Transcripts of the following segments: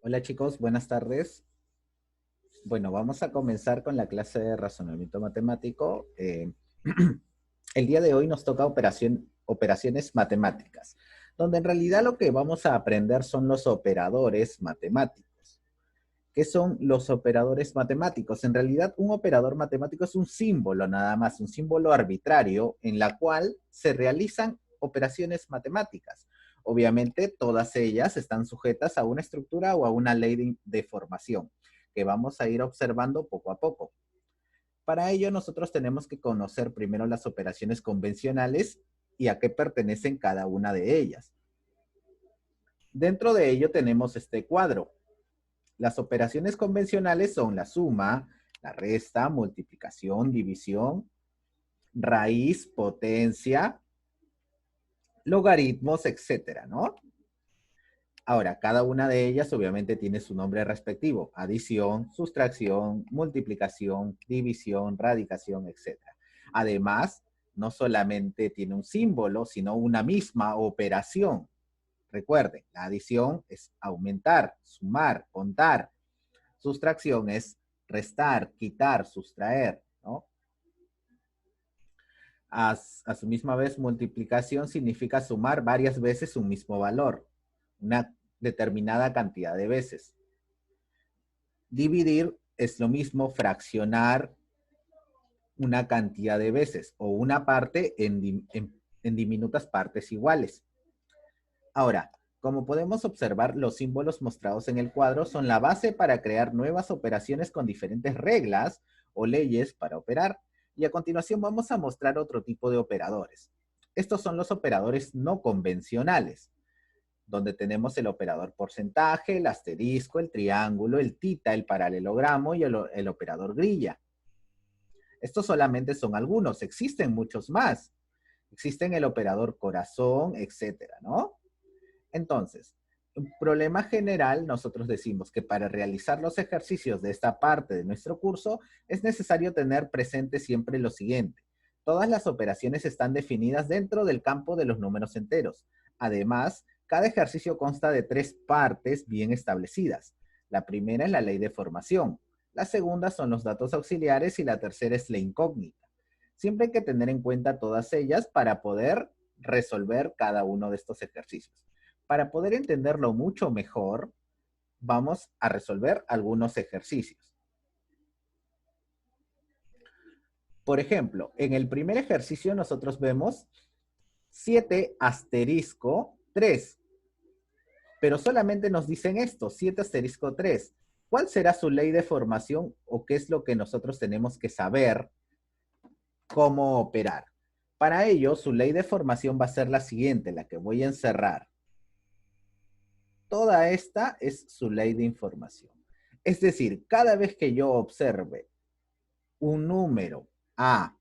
Hola chicos, buenas tardes. Bueno, vamos a comenzar con la clase de razonamiento matemático. El día de hoy nos toca operaciones matemáticas, donde en realidad lo que vamos a aprender son los operadores matemáticos. ¿Qué son los operadores matemáticos? En realidad, un operador matemático es un símbolo nada más, un símbolo arbitrario en la cual se realizan operaciones matemáticas. Obviamente, todas ellas están sujetas a una estructura o a una ley de formación que vamos a ir observando poco a poco. Para ello, nosotros tenemos que conocer primero las operaciones convencionales y a qué pertenecen cada una de ellas. Dentro de ello tenemos este cuadro. Las operaciones convencionales son la suma, la resta, multiplicación, división, raíz, potencia, logaritmos, etcétera, ¿no? Ahora, cada una de ellas obviamente tiene su nombre respectivo: adición, sustracción, multiplicación, división, radicación, etcétera. Además, no solamente tiene un símbolo, sino una misma operación. Recuerden, la adición es aumentar, sumar, contar. Sustracción es restar, quitar, sustraer, ¿no? A su misma vez, multiplicación significa sumar varias veces un mismo valor, una determinada cantidad de veces. Dividir es lo mismo fraccionar una cantidad de veces o una parte en diminutas partes iguales. Ahora, como podemos observar, los símbolos mostrados en el cuadro son la base para crear nuevas operaciones con diferentes reglas o leyes para operar. Y a continuación vamos a mostrar otro tipo de operadores. Estos son los operadores no convencionales, donde tenemos el operador porcentaje, el asterisco, el triángulo, el tita, el paralelogramo y el operador grilla. Estos solamente son algunos, existen muchos más. Existen el operador corazón, etcétera, ¿no? Entonces, un problema general, nosotros decimos que para realizar los ejercicios de esta parte de nuestro curso es necesario tener presente siempre lo siguiente. Todas las operaciones están definidas dentro del campo de los números enteros. Además, cada ejercicio consta de tres partes bien establecidas. La primera es la ley de formación, la segunda son los datos auxiliares y la tercera es la incógnita. Siempre hay que tener en cuenta todas ellas para poder resolver cada uno de estos ejercicios. Para poder entenderlo mucho mejor, vamos a resolver algunos ejercicios. Por ejemplo, en el primer ejercicio nosotros vemos 7 asterisco 3, pero solamente nos dicen esto, 7 asterisco 3. ¿Cuál será su ley de formación o qué es lo que nosotros tenemos que saber cómo operar? Para ello, su ley de formación va a ser la siguiente, la que voy a encerrar. Toda esta es su ley de información. Es decir, cada vez que yo observe un número A,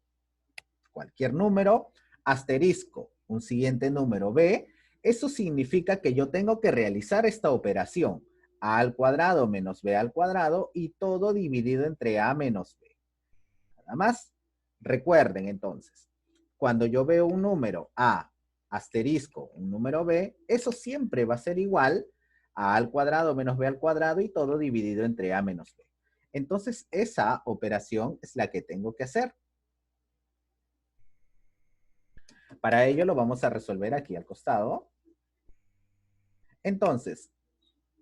cualquier número, asterisco, un siguiente número B, eso significa que yo tengo que realizar esta operación. A al cuadrado menos B al cuadrado y todo dividido entre A menos B. Nada más. Recuerden entonces, cuando yo veo un número A, asterisco, un número B, eso siempre va a ser igual a al cuadrado menos B al cuadrado y todo dividido entre A menos B. Entonces, esa operación es la que tengo que hacer. Para ello lo vamos a resolver aquí al costado. Entonces,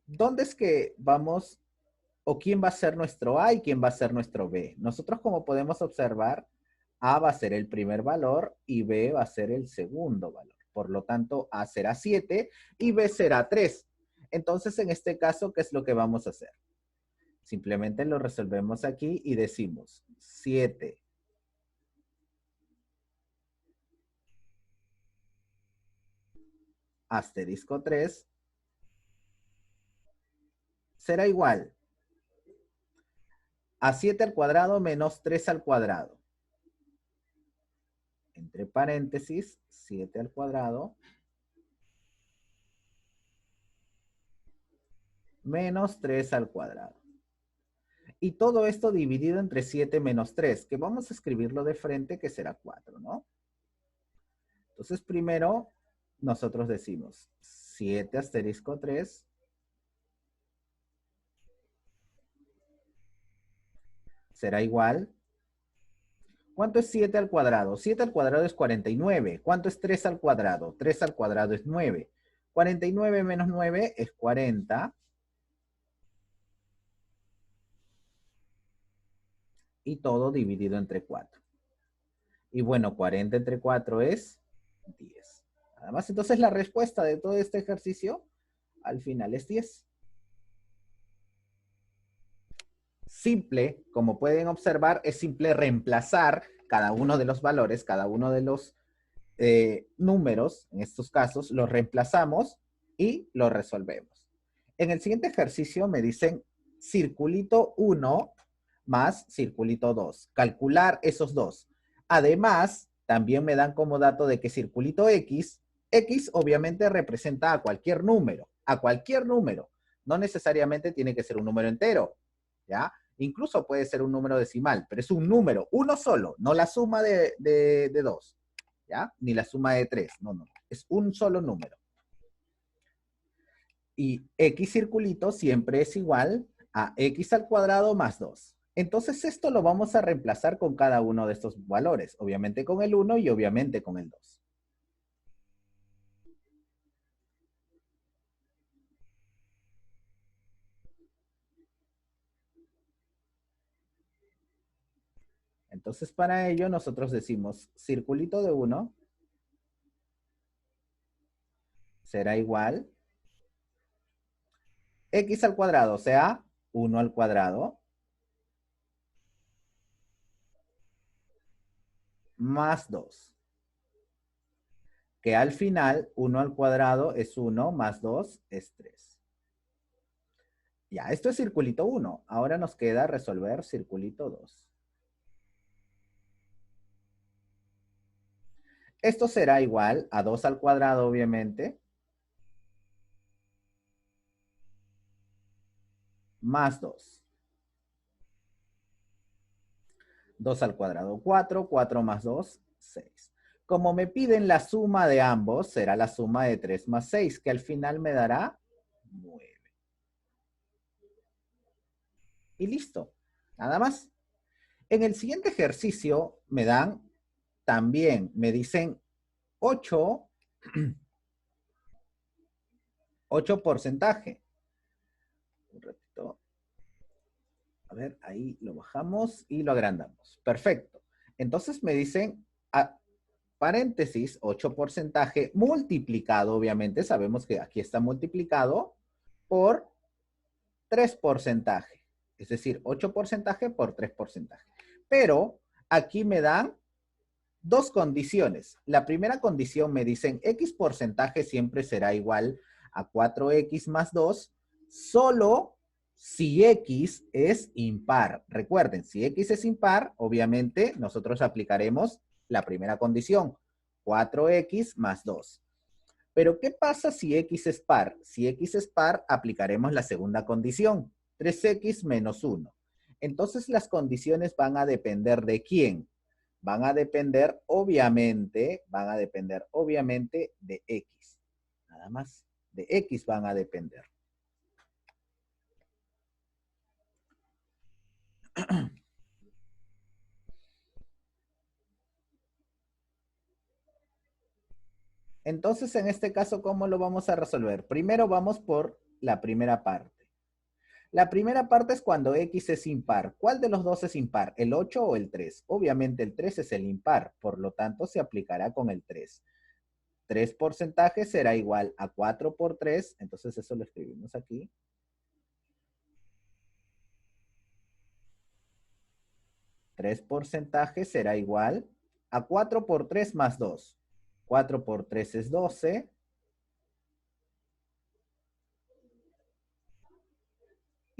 ¿dónde es que vamos o quién va a ser nuestro A y quién va a ser nuestro B? Nosotros, como podemos observar, A va a ser el primer valor y B va a ser el segundo valor. Por lo tanto, A será 7 y B será 3. Entonces, en este caso, ¿qué es lo que vamos a hacer? Simplemente lo resolvemos aquí y decimos 7 asterisco 3 será igual a 7 al cuadrado menos 3 al cuadrado. Entre paréntesis, 7 al cuadrado menos 3 al cuadrado. Y todo esto dividido entre 7 menos 3, que vamos a escribirlo de frente, que será 4, ¿no? Entonces, primero, nosotros decimos 7 asterisco 3 será igual. ¿Cuánto es 7 al cuadrado? 7 al cuadrado es 49. ¿Cuánto es 3 al cuadrado? 3 al cuadrado es 9. 49 menos 9 es 40. Y todo dividido entre 4. Y bueno, 40 entre 4 es 10. Nada más, entonces la respuesta de todo este ejercicio al final es 10. Simple, como pueden observar, es simple reemplazar cada uno de los valores, cada uno de los números, en estos casos, los reemplazamos y los resolvemos. En el siguiente ejercicio me dicen circulito 1 más circulito 2. Calcular esos dos. Además, también me dan como dato de que circulito X, X obviamente representa a cualquier número, No necesariamente tiene que ser un número entero, ¿ya? Incluso puede ser un número decimal, pero es un número, uno solo, no la suma de dos. ¿Ya? Ni la suma de 3, no. Es un solo número. Y X circulito siempre es igual a X al cuadrado más 2. Entonces esto lo vamos a reemplazar con cada uno de estos valores. Obviamente con el 1 y obviamente con el 2. Entonces para ello nosotros decimos circulito de 1 será igual X al cuadrado, o sea, 1 al cuadrado más 2. Que al final 1 al cuadrado es 1 más 2 es 3. Ya, esto es circulito 1. Ahora nos queda resolver circulito 2. Esto será igual a 2 al cuadrado, obviamente, más 2. 2 al cuadrado, 4. 4 más 2, 6. Como me piden la suma de ambos, será la suma de 3 más 6, que al final me dará 9. Y listo. Nada más. En el siguiente ejercicio me dan también, me dicen 8, 8 porcentaje. Un ratito. A ver, ahí lo bajamos y lo agrandamos. Perfecto. Entonces me dicen, paréntesis, 8 porcentaje multiplicado, obviamente, sabemos que aquí está multiplicado por 3 porcentaje. Es decir, 8 porcentaje por 3 porcentaje. Pero aquí me dan dos condiciones. La primera condición me dicen X porcentaje siempre será igual a 4X más 2, solo si X es impar. Recuerden, si X es impar, obviamente nosotros aplicaremos la primera condición, 4X más 2. Pero ¿qué pasa si X es par? Si X es par, aplicaremos la segunda condición, 3X menos 1. Entonces las condiciones van a depender de quién. Van a depender obviamente de X. Nada más. De X van a depender. Entonces, en este caso, ¿cómo lo vamos a resolver? Primero vamos por la primera parte. La primera parte es cuando X es impar. ¿Cuál de los dos es impar? ¿El 8 o el 3? Obviamente el 3 es el impar, por lo tanto se aplicará con el 3. 3 porcentaje será igual a 4 por 3, entonces eso lo escribimos aquí. 3 porcentaje será igual a 4 por 3 más 2. 4 por 3 es 12.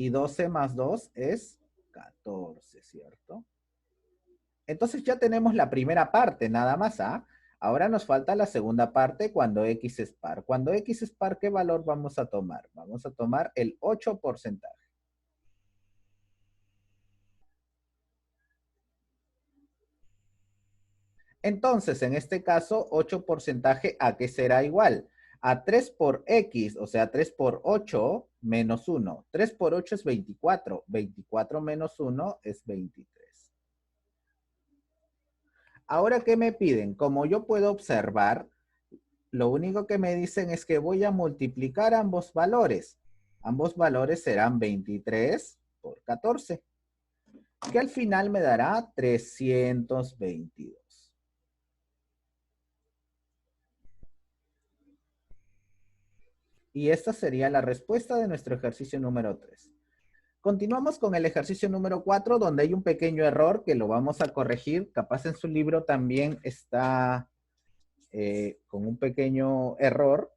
Y 12 más 2 es 14, ¿cierto? Entonces ya tenemos la primera parte, nada más, ¿ah? Ahora nos falta la segunda parte cuando X es par. Cuando X es par, ¿qué valor vamos a tomar? Vamos a tomar el 8 porcentaje. Entonces, en este caso, 8 porcentaje, ¿a qué será igual? a 3 por X, o sea, 3 por 8 menos 1. 3 por 8 es 24. 24 menos 1 es 23. Ahora, ¿qué me piden? Como yo puedo observar, lo único que me dicen es que voy a multiplicar ambos valores. Ambos valores serán 23 por 14, que al final me dará 322. Y esta sería la respuesta de nuestro ejercicio número 3. Continuamos con el ejercicio número 4, donde hay un pequeño error que lo vamos a corregir. Capaz en su libro también está con un pequeño error.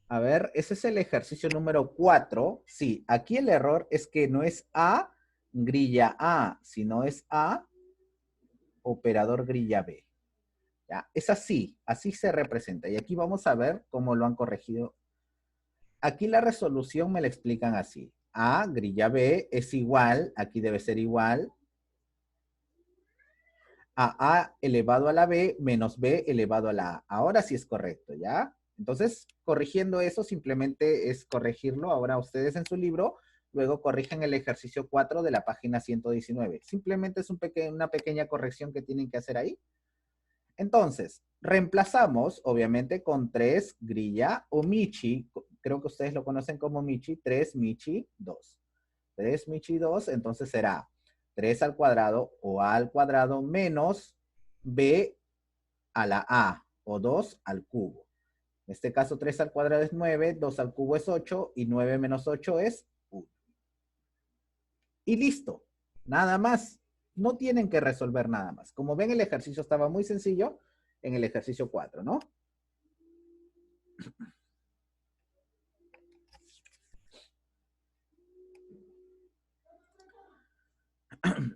A ver, ese es el ejercicio número 4. Sí, aquí el error es que no es A, grilla A, sino es A, operador grilla B. ¿Ya? Es así se representa. Y aquí vamos a ver cómo lo han corregido. Aquí la resolución me la explican así. A, grilla B, es igual, aquí debe ser igual, a elevado a la B menos B elevado a la A. Ahora sí es correcto, ¿ya? Entonces, corrigiendo eso, simplemente es corregirlo. Ahora ustedes en su libro, luego corrigen el ejercicio 4 de la página 119. Simplemente es una pequeña corrección que tienen que hacer ahí. Entonces, reemplazamos, obviamente, con 3 grilla o Michi. Creo que ustedes lo conocen como Michi. 3 Michi 2. 3 Michi 2, entonces será 3 al cuadrado o A al cuadrado menos B a la A o 2 al cubo. En este caso 3 al cuadrado es 9, 2 al cubo es 8 y 9 menos 8 es 1. Y listo, nada más. No tienen que resolver nada más. Como ven, el ejercicio estaba muy sencillo en el ejercicio 4, ¿no?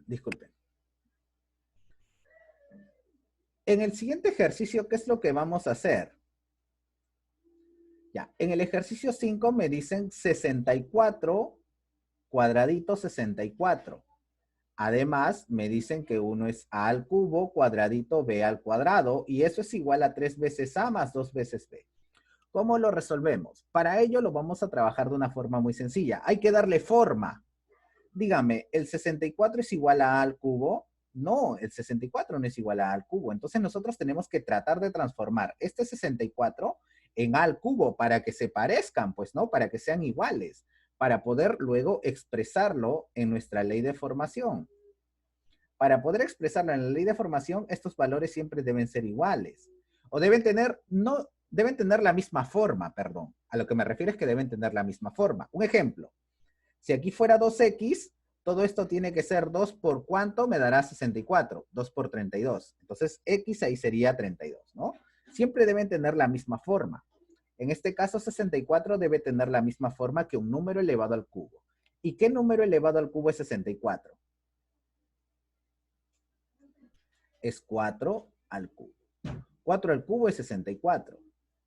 Disculpen. En el siguiente ejercicio, ¿qué es lo que vamos a hacer? Ya, en el ejercicio 5 me dicen 64 cuadradito 64. Además, me dicen que uno es A al cubo cuadradito B al cuadrado y eso es igual a 3 veces A más 2 veces B. ¿Cómo lo resolvemos? Para ello lo vamos a trabajar de una forma muy sencilla. Hay que darle forma. Dígame, ¿el 64 es igual a A al cubo? No, el 64 no es igual a A al cubo. Entonces nosotros tenemos que tratar de transformar este 64 en A al cubo para que se parezcan, pues, ¿no? Para que sean iguales, para poder luego expresarlo en nuestra ley de formación. Para poder expresarlo en la ley de formación, estos valores siempre deben ser iguales. O deben tener, no, deben tener la misma forma, perdón. A lo que me refiero es que deben tener la misma forma. Un ejemplo. Si aquí fuera 2x, todo esto tiene que ser 2 por cuánto me dará 64. 2 por 32. Entonces, x ahí sería 32, ¿no? Siempre deben tener la misma forma. En este caso, 64 debe tener la misma forma que un número elevado al cubo. ¿Y qué número elevado al cubo es 64? Es 4 al cubo. 4 al cubo es 64.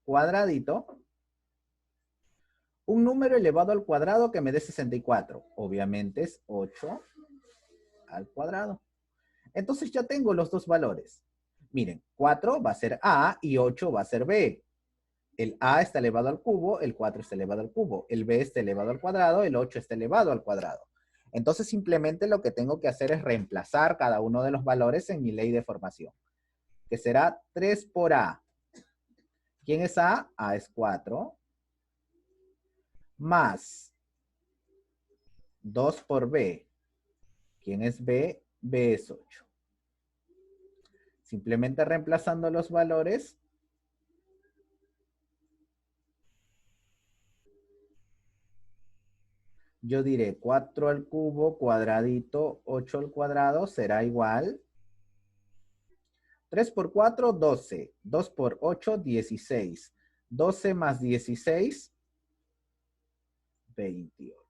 Cuadradito. Un número elevado al cuadrado que me dé 64. Obviamente es 8 al cuadrado. Entonces ya tengo los dos valores. Miren, 4 va a ser A y 8 va a ser B. El A está elevado al cubo, el 4 está elevado al cubo, el B está elevado al cuadrado, el 8 está elevado al cuadrado. Entonces simplemente lo que tengo que hacer es reemplazar cada uno de los valores en mi ley de formación, que será 3 por A. ¿Quién es A? A es 4. Más 2 por B. ¿Quién es B? B es 8. Simplemente reemplazando los valores, yo diré 4 al cubo, cuadradito, 8 al cuadrado, será igual. 3 por 4, 12. 2 por 8, 16. 12 más 16, 28.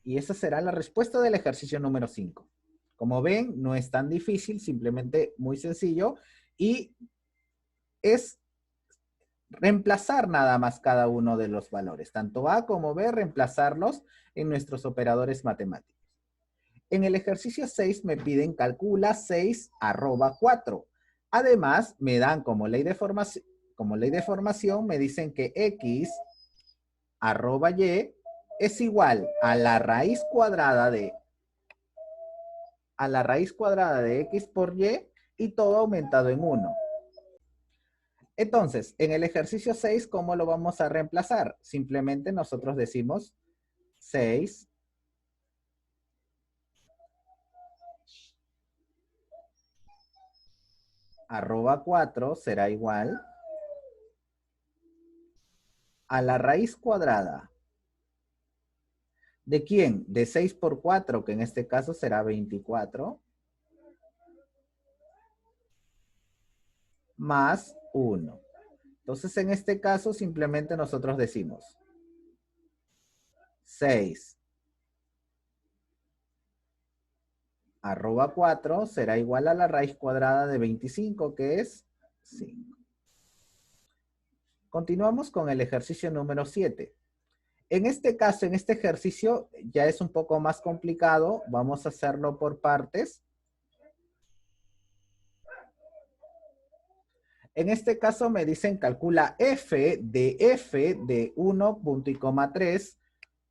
Y esa será la respuesta del ejercicio número 5. Como ven, no es tan difícil, simplemente muy sencillo. Y es reemplazar nada más cada uno de los valores. Tanto A como B, reemplazarlos en nuestros operadores matemáticos. En el ejercicio 6 me piden calcula 6 arroba 4. Además, me dan como ley de formación, me dicen que x arroba y es igual a la raíz cuadrada de x por y todo aumentado en 1. Entonces, en el ejercicio 6, ¿cómo lo vamos a reemplazar? Simplemente nosotros decimos 6 arroba 4 será igual a la raíz cuadrada. ¿De quién? De 6 por 4, que en este caso será 24, más 1. Entonces, en este caso, simplemente nosotros decimos 6 arroba 4 será igual a la raíz cuadrada de 25, que es 5. Continuamos con el ejercicio número 7. En este caso, en este ejercicio, ya es un poco más complicado. Vamos a hacerlo por partes. En este caso me dicen calcula f de 1, punto y coma 3,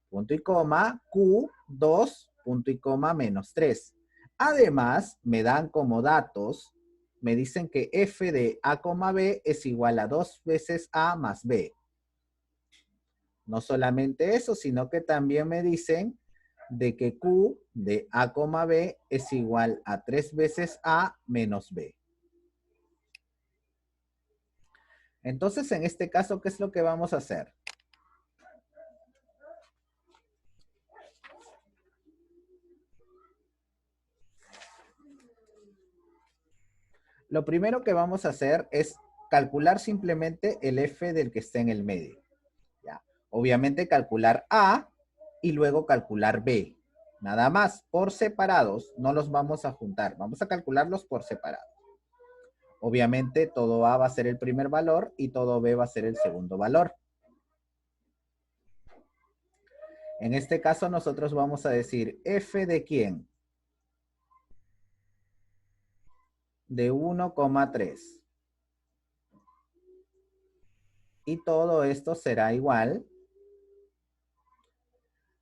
punto y coma, q, 2, punto y coma, menos 3. Además, me dan como datos, me dicen que f de a, b es igual a 2 veces a más b. No solamente eso, sino que también me dicen de que q de a, b es igual a 3 veces a menos b. Entonces, en este caso, ¿qué es lo que vamos a hacer? Lo primero que vamos a hacer es calcular simplemente el f del que esté en el medio. ¿Ya? Obviamente calcular a y luego calcular b. Nada más, por separados, no los vamos a juntar. Vamos a calcularlos por separado. Obviamente todo a va a ser el primer valor y todo b va a ser el segundo valor. En este caso nosotros vamos a decir f de quién? De 1,3. Y todo esto será igual.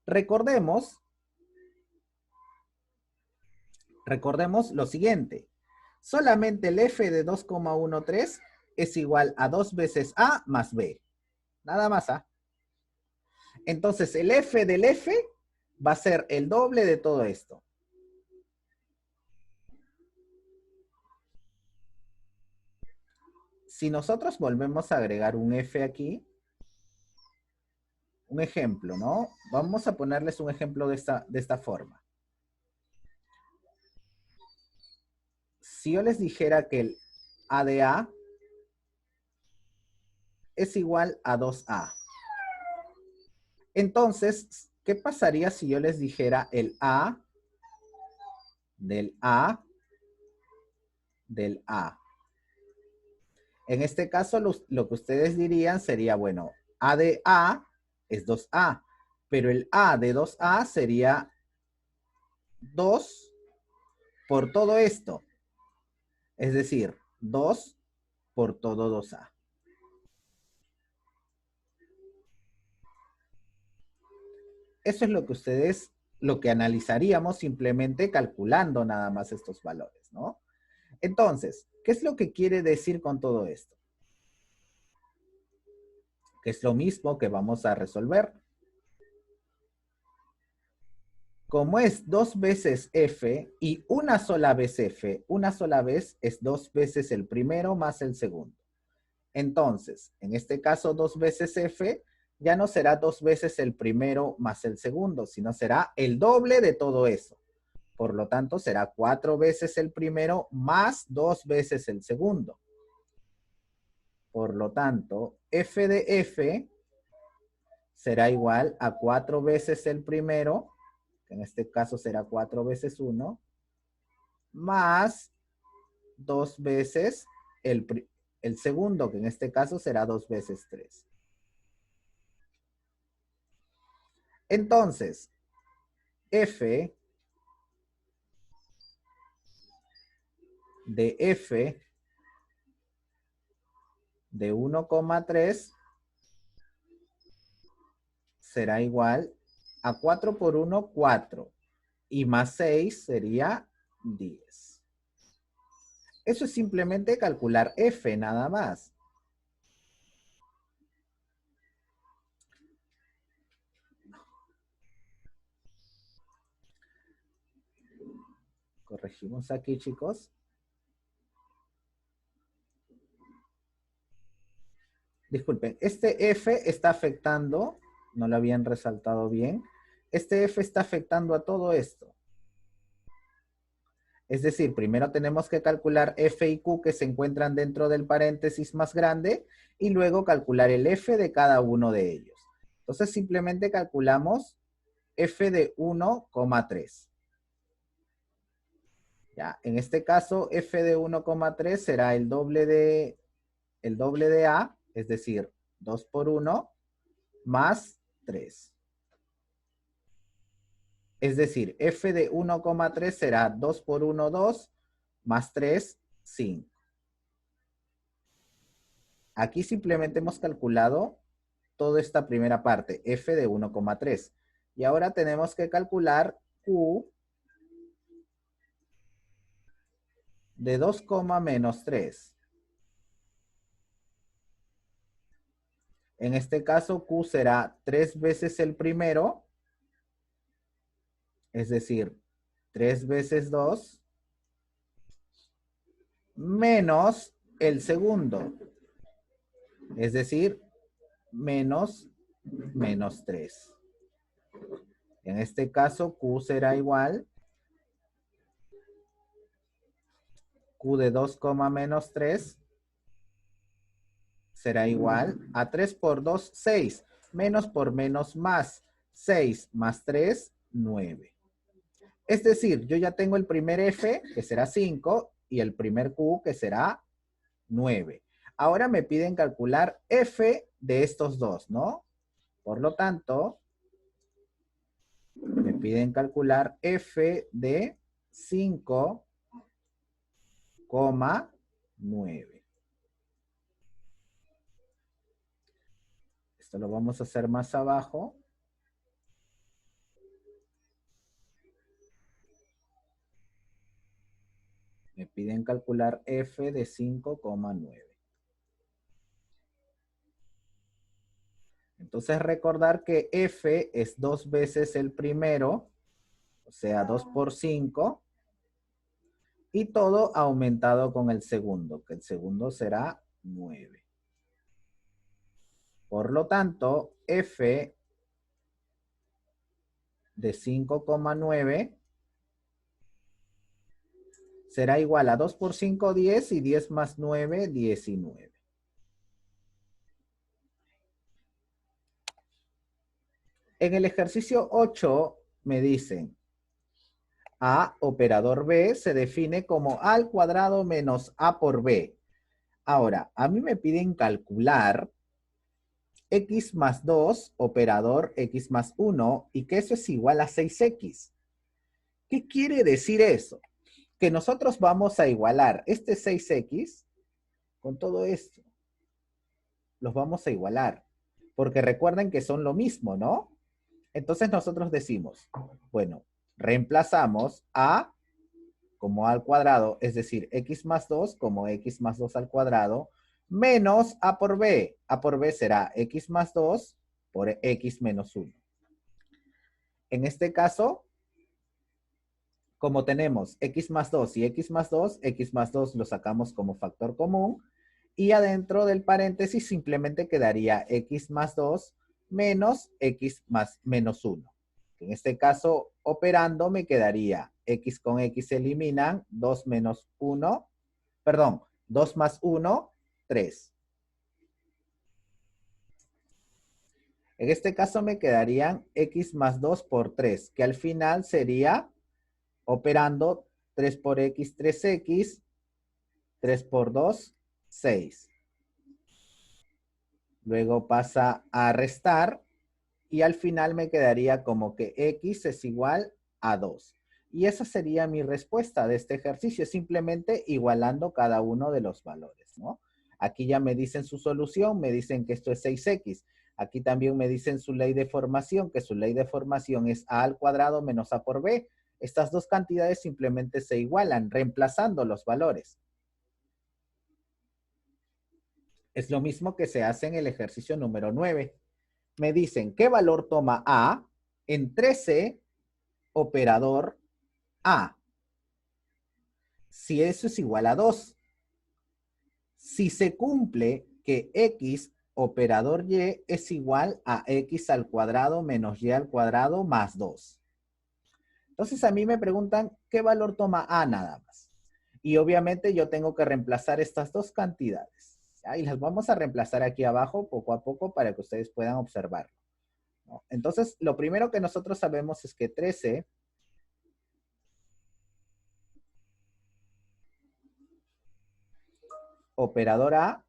Recordemos lo siguiente. Solamente el f de 2,13 es igual a 2 veces a más b. Nada más a. Entonces el f del f va a ser el doble de todo esto. Si nosotros volvemos a agregar un f aquí, un ejemplo, ¿no? Vamos a ponerles un ejemplo de esta forma. Si yo les dijera que el a de a es igual a 2a. Entonces, ¿qué pasaría si yo les dijera el a del a del a? En este caso, lo que ustedes dirían sería, bueno, a de a es 2a, pero el a de 2a sería 2 por todo esto. Es decir, 2 por todo 2a. Eso es lo que analizaríamos simplemente calculando nada más estos valores, ¿no? Entonces, ¿qué es lo que quiere decir con todo esto? Que es lo mismo que vamos a resolver. Como es 2 veces f y una sola vez f, una sola vez es 2 veces el primero más el segundo. Entonces, en este caso 2 veces f ya no será 2 veces el primero más el segundo, sino será el doble de todo eso. Por lo tanto, será 4 veces el primero más 2 veces el segundo. Por lo tanto, f de f será igual a 4 veces el primero, que en este caso será 4 veces 1, más 2 veces el segundo, que en este caso será 2 veces 3. Entonces, f de f de 1,3 será igual a 4 por 1, 4. Y más 6 sería 10. Eso es simplemente calcular f nada más. Corregimos aquí, chicos. Disculpen, este f está afectando, no lo habían resaltado bien, este f está afectando a todo esto. Es decir, primero tenemos que calcular f y q que se encuentran dentro del paréntesis más grande y luego calcular el f de cada uno de ellos. Entonces simplemente calculamos f de 1,3. Ya, en este caso f de 1,3 será el doble de a, es decir, 2 por 1 más 3. Es decir, f de 1,3 será 2 por 1, 2, más 3, 5. Aquí simplemente hemos calculado toda esta primera parte, f de 1,3. Y ahora tenemos que calcular q de 2, menos 3. En este caso, q será 3 veces el primero, es decir, 3 veces 2, menos el segundo, es decir, menos 3. En este caso, q será igual, q de 2, menos 3 será igual a 3 por 2, 6, menos por menos más, 6 más 3, 9. Es decir, yo ya tengo el primer f, que será 5, y el primer q, que será 9. Ahora me piden calcular f de estos dos, ¿no? Por lo tanto, me piden calcular f de 5,9. Esto lo vamos a hacer más abajo. Me piden calcular f de 5,9. Entonces recordar que f es 2 veces el primero, o sea, 2 por 5, y todo aumentado con el segundo, que el segundo será 9. Por lo tanto, f de 5,9 será igual a 2 por 5, 10, y 10 más 9, 19. En el ejercicio 8 me dicen, a operador b se define como a al cuadrado menos a por b. Ahora, a mí me piden calcular x más 2, operador x más 1, y que eso es igual a 6x. ¿Qué quiere decir eso? Que nosotros vamos a igualar este 6x con todo esto. Los vamos a igualar. Porque recuerden que son lo mismo, ¿no? Entonces nosotros decimos, bueno, reemplazamos a como a al cuadrado, es decir, x más 2 como x más 2 al cuadrado, menos a por b. A por b será x más 2 por x menos 1. En este caso, como tenemos x más 2 y x más 2, x más 2 lo sacamos como factor común, y adentro del paréntesis simplemente quedaría x más 2 menos x más menos 1. En este caso, operando me quedaría x con x se eliminan, 2 menos 1, perdón, 2 más 1, 3. En este caso me quedarían x más 2 por 3, que al final sería, operando, 3 por x, 3x, 3 por 2, 6. Luego pasa a restar y al final me quedaría como que x es igual a 2. Y esa sería mi respuesta de este ejercicio, simplemente igualando cada uno de los valores, ¿no? Aquí ya me dicen su solución, me dicen que esto es 6x. Aquí también me dicen su ley de formación, que su ley de formación es a al cuadrado menos a por b. Estas dos cantidades simplemente se igualan, reemplazando los valores. Es lo mismo que se hace en el ejercicio número 9. Me dicen, ¿qué valor toma A en 13 operador A? Si eso es igual a 2. Si se cumple que X operador Y es igual a X al cuadrado menos Y al cuadrado más 2. Entonces a mí me preguntan, ¿qué valor toma A nada más? Y obviamente yo tengo que reemplazar estas dos cantidades. ¿Ya? Y las vamos a reemplazar aquí abajo poco a poco para que ustedes puedan observarlo, ¿no? Entonces, lo primero que nosotros sabemos es que 13 operador A,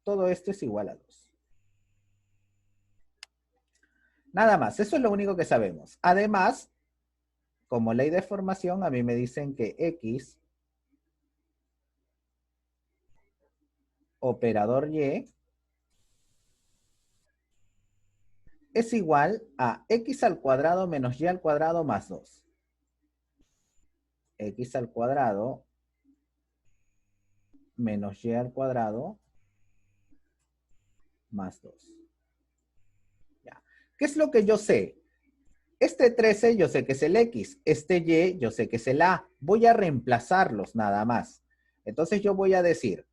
todo esto es igual a 2. Nada más, eso es lo único que sabemos. Además, como ley de formación, a mí me dicen que X operador Y es igual a X al cuadrado menos Y al cuadrado más 2. X al cuadrado menos Y al cuadrado más 2. Ya. ¿Qué es lo que yo sé? Este 13 yo sé que es el X, este Y yo sé que es el A. Voy a reemplazarlos nada más. Entonces yo voy a decir,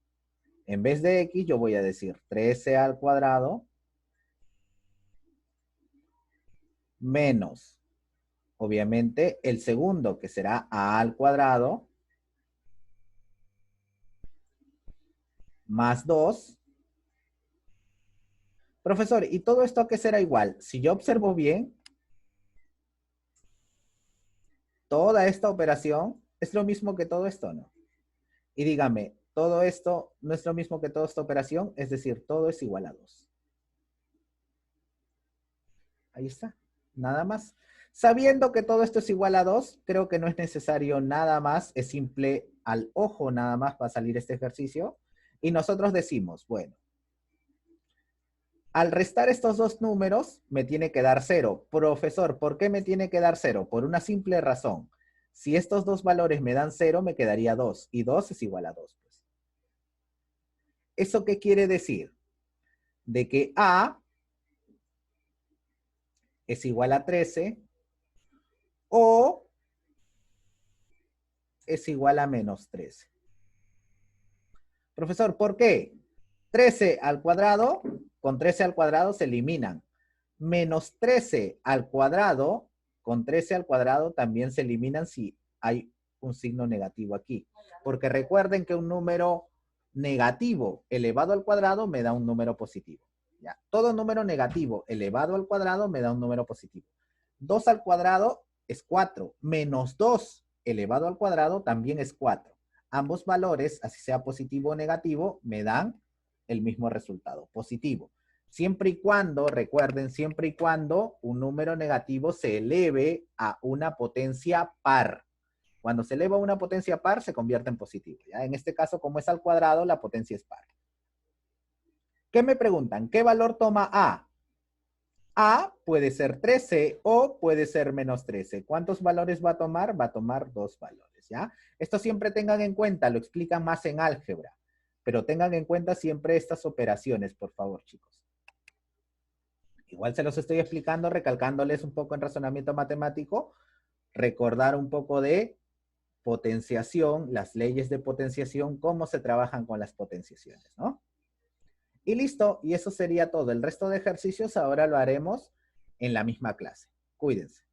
en vez de X, yo voy a decir 13 al cuadrado menos, obviamente, el segundo, que será A al cuadrado, más 2. Profesor, ¿y todo esto a qué será igual? Si yo observo bien, toda esta operación es lo mismo que todo esto, ¿no? Y dígame, todo esto no es lo mismo que toda esta operación, es decir, todo es igual a 2. Ahí está, nada más. Sabiendo que todo esto es igual a 2, creo que no es necesario nada más, es simple al ojo nada más va a salir este ejercicio. Y nosotros decimos, bueno, al restar estos dos números, me tiene que dar 0. Profesor, ¿por qué me tiene que dar 0? Por una simple razón. Si estos dos valores me dan 0, me quedaría 2. Y 2 es igual a 2. Pues. ¿Eso qué quiere decir? De que A es igual a 13 o es igual a menos 13. Profesor, ¿por qué? 13 al cuadrado, con 13 al cuadrado se eliminan. Menos 13 al cuadrado, con 13 al cuadrado también se eliminan si hay un signo negativo aquí. Porque recuerden que un número negativo elevado al cuadrado me da un número positivo. ¿Ya? Todo número negativo elevado al cuadrado me da un número positivo. 2 al cuadrado es 4. Menos 2 elevado al cuadrado también es 4. Ambos valores, así sea positivo o negativo, me dan el mismo resultado, positivo. Siempre y cuando, recuerden, siempre y cuando un número negativo se eleve a una potencia par. Cuando se eleva a una potencia par, se convierte en positivo. ¿Ya? En este caso, como es al cuadrado, la potencia es par. ¿Qué me preguntan? ¿Qué valor toma A? A puede ser 13 o puede ser menos 13. ¿Cuántos valores va a tomar? Va a tomar 2 valores, ¿ya? Esto siempre tengan en cuenta, lo explican más en álgebra, pero tengan en cuenta siempre estas operaciones, por favor, chicos. Igual se los estoy explicando, recalcándoles un poco en razonamiento matemático, recordar un poco de potenciación, las leyes de potenciación, cómo se trabajan con las potenciaciones, ¿no? Y listo, y eso sería todo. El resto de ejercicios ahora lo haremos en la misma clase. Cuídense.